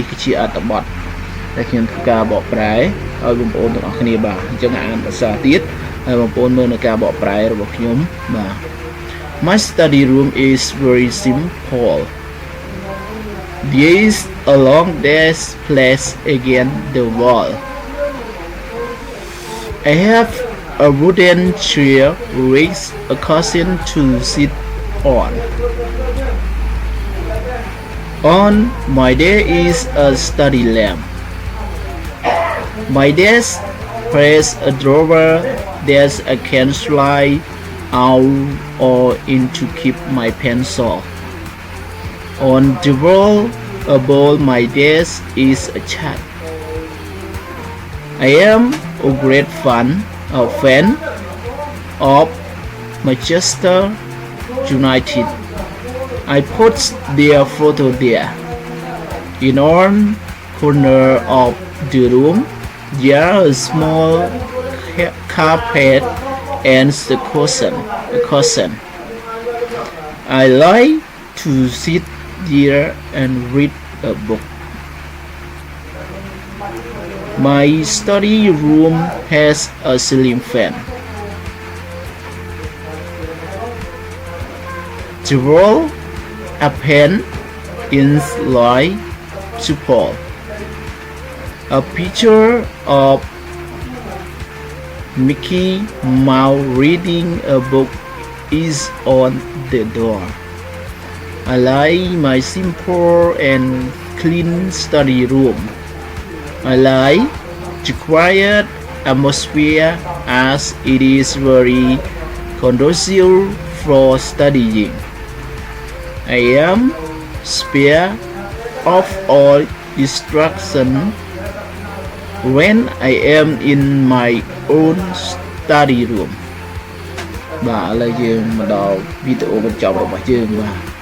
គឺជាអត្ថបទដែលខ្ញុំធ្វើការបកប្រែឲ្យបងប្អូនទាំងអស់គ្នាបាទអញ្ចឹងអានភាសាទៀតហើយបងប្អូនមើលនៅការបកប្រែរបស់ខ្ញុំបាទ My study room is very simple. There is a long desk placed against the wall. I have a wooden chair with a cushion to sit on. On my desk is a study lamp. My desk has a drawer that I can slide out or in to keep my pencil. On the wall above my desk is a chat. I am a great fan of Manchester United. I put their photo there. In one corner of the room, there is a small carpet and a cushion. I like to sit there and read a book. My study room has a ceiling fan. The wall, a pen, ink light, support. A picture of Mickey Mouse reading a book is on the door. I like my simple and clean study room. I like the quiet atmosphere as it is very conducive for studying. I am spare of all distraction when I am in my own study room. បាទឥឡូវយើងមកដល់វីដេអូបញ្ចប់របស់យើងបាទ